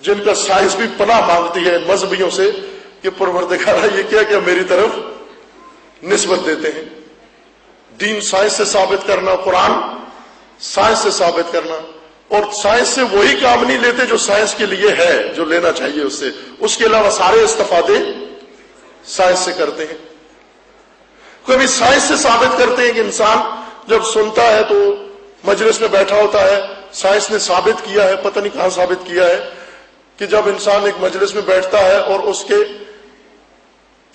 جن کا سائنس بھی پناہ مانگتی ہے مذہبیوں سے کہ پروردگار یہ کیا میری طرف نسبت دیتے ہیں. دین سائنس سے ثابت کرنا، قرآن سائنس سے ثابت کرنا، اور سائنس سے وہی کام نہیں لیتے جو سائنس کے لیے ہے، جو لینا چاہیے اس سے، اس کے علاوہ سارے استفادے سائنس سے کرتے ہیں. کبھی سائنس سے ثابت کرتے ہیں کہ انسان جب سنتا ہے تو مجلس میں بیٹھا ہوتا ہے، سائنس نے ثابت کیا ہے، پتہ نہیں کہاں ثابت کیا ہے، کہ جب انسان ایک مجلس میں بیٹھتا ہے اور اس کے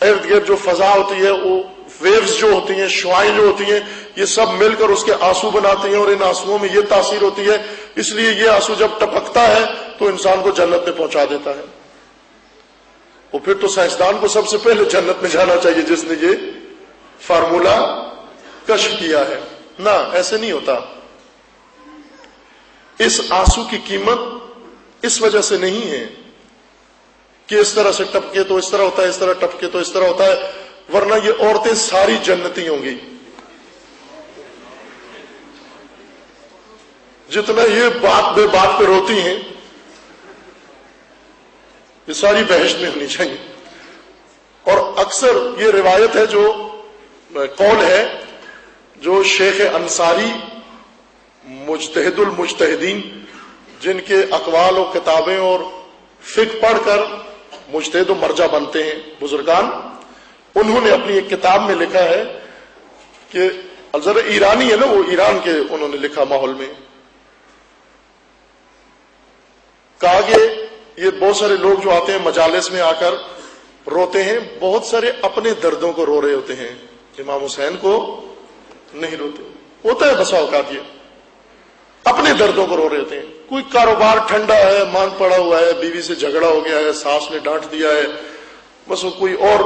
ارد گرد جو فضا ہوتی ہے، وہ ویوز جو ہوتی ہیں، شعائیں جو ہوتی ہیں، یہ سب مل کر اس کے آنسو بناتے ہیں، اور ان آنسوؤں میں یہ تاثیر ہوتی ہے، اس لیے یہ آنسو جب ٹپکتا ہے تو انسان کو جنت میں پہنچا دیتا ہے. اور پھر تو سائنسدان کو سب سے پہلے جنت میں جانا چاہیے جس نے یہ فارمولا کشف کیا ہے. نہ، ایسے نہیں ہوتا. اس آنسو کی قیمت اس وجہ سے نہیں ہے کہ اس طرح سے ٹپکے تو اس طرح ہوتا ہے، اس طرح ٹپکے تو اس طرح ہوتا ہے، ورنہ یہ عورتیں ساری جنتی ہوں گی. جتنا یہ بات بے بات پہ روتی ہیں، یہ ساری بہشت میں ہونی چاہیے. اور اکثر یہ روایت ہے، جو قول ہے، جو شیخ انصاری مجتہد المجتہدین، جن کے اقوال و کتابیں اور فقہ پڑھ کر مجتہد و مرجع بنتے ہیں بزرگان، انہوں نے اپنی ایک کتاب میں لکھا ہے کہ ذرا ایرانی ہے نا، وہ ایران کے انہوں نے لکھا ماحول میں، کہا کہ یہ بہت سارے لوگ جو آتے ہیں مجالس میں آ کر روتے ہیں، بہت سارے اپنے دردوں کو رو رہے ہوتے ہیں، امام حسین کو نہیں روتے. ہوتا ہے بسا اوقات یہ اپنے دردوں کو رو رہے ہوتے ہیں. کوئی کاروبار ٹھنڈا ہے، مان پڑا ہوا ہے، بیوی سے جھگڑا ہو گیا ہے، ساس نے ڈانٹ دیا ہے، بس وہ کوئی اور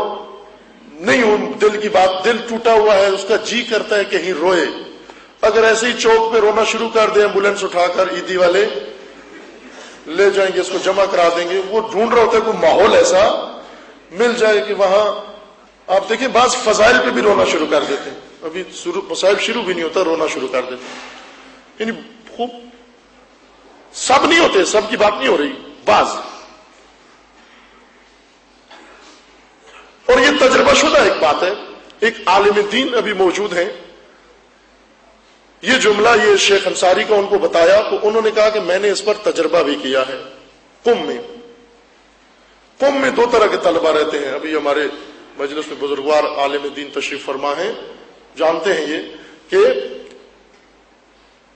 نہیں ہو، دل کی بات، دل ٹوٹا ہوا ہے، اس کا جی کرتا ہے کہیں روئے. اگر ایسے ہی چوک پہ رونا شروع کر دیں، ایمبولینس اٹھا کر عیدی والے لے جائیں گے، اس کو جمع کرا دیں گے. وہ ڈھونڈ رہا ہوتا ہے کوئی ماحول ایسا مل جائے کہ وہاں آپ دیکھیں بعض فضائل پہ بھی رونا شروع کر دیتے ہیں، ابھی مصائب شروع بھی نہیں ہوتا رونا شروع کر دیتے ہیں. یعنی خوب سب نہیں ہوتے، سب کی بات نہیں ہو رہی، بعض. اور یہ تجربہ شدہ ایک بات ہے. ایک عالم دین ابھی موجود ہیں، یہ جملہ یہ شیخ انصاری کا ان کو بتایا تو انہوں نے کہا کہ میں نے اس پر تجربہ بھی کیا ہے. قم میں 2 طرح کے طلبہ رہتے ہیں. ابھی ہمارے مجلس میں بزرگوار عالم دین تشریف فرما ہیں، جانتے ہیں یہ کہ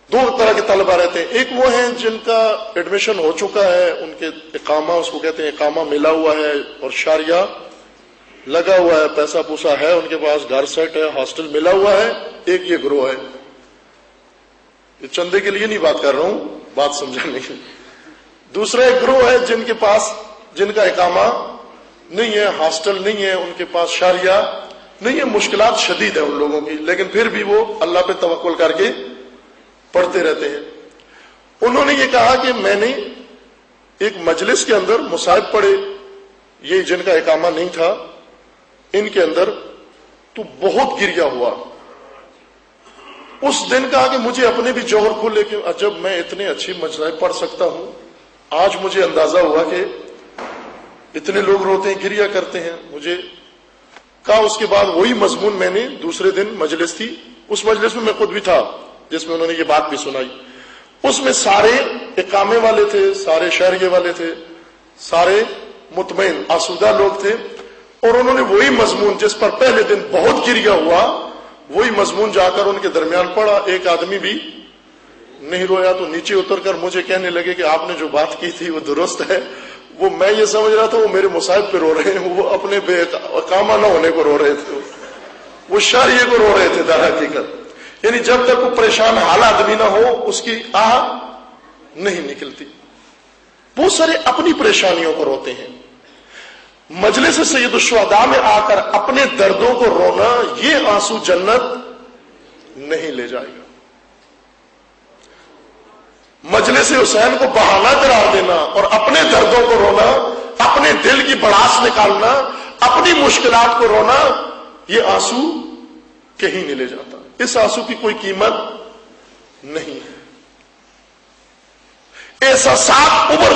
2 طرح کے طلبہ رہتے ہیں. ایک وہ ہیں جن کا ایڈمیشن ہو چکا ہے، ان کے اقامہ، اس کو کہتے ہیں اقامہ ملا ہوا ہے اور شاریہ لگا ہوا ہے، پیسہ پوسا ہے ان کے پاس، گھر سیٹ ہے، ہاسٹل ملا ہوا ہے. ایک یہ گروہ ہے. یہ چندے کے لیے نہیں بات کر رہا ہوں، بات سمجھانے کے. دوسرا ایک گروہ ہے جن کے پاس، جن کا اقامہ نہیں ہے، ہاسٹل نہیں ہے، ان کے پاس شاریہ نہیں ہے، مشکلات شدید ہیں ان لوگوں کی، لیکن پھر بھی وہ اللہ پہ توکل کر کے پڑھتے رہتے ہیں. انہوں نے یہ کہا کہ میں نے ایک مجلس کے اندر مصائب پڑھے، یہ جن کا اقامہ نہیں تھا ان کے اندر، تو بہت گریا ہوا. اس دن کہا کہ مجھے اپنے بھی جوہر کھلے کہ جب میں اتنے اچھی مصائب پڑھ سکتا ہوں. آج مجھے اندازہ ہوا کہ اتنے لوگ روتے ہیں، گریا کرتے ہیں. مجھے کہا اس کے بعد وہی مضمون میں نے دوسرے دن مجلس تھی، اس مجلس میں خود بھی تھا جس میں انہوں نے یہ بات بھی سنائی. اس میں سارے اقامے والے تھے، سارے شہریے والے تھے، سارے مطمئن آسودہ لوگ تھے، اور انہوں نے وہی مضمون جس پر پہلے دن بہت گریا ہوا، وہی مضمون جا کر ان کے درمیان پڑھا. ایک آدمی بھی نہیں رویا. تو نیچے اتر کر مجھے کہنے لگے کہ آپ نے جو بات کی تھی وہ درست ہے. وہ میں یہ سمجھ رہا تھا وہ میرے مصائب پہ رو رہے ہیں، وہ اپنے بے اقامہ نہ ہونے کو رو رہے تھے، وہ شاریے کو رو رہے تھے در حقیقت. یعنی جب تک وہ پریشان حال آدمی نہ ہو اس کی آہ نہیں نکلتی. بہت سارے اپنی پریشانیوں کو روتے ہیں. مجلس سید الشہداء میں آ کر اپنے دردوں کو رونا، یہ آنسو جنت نہیں لے جائے گا. مجلس حسین کو بہانہ قرار دینا اور اپنے دردوں کو رونا، اپنے دل کی بڑاس نکالنا، اپنی مشکلات کو رونا، یہ آنسو کہیں نہیں لے جاتا. اس آنسو کی کوئی قیمت نہیں ہے. احساسات ابھر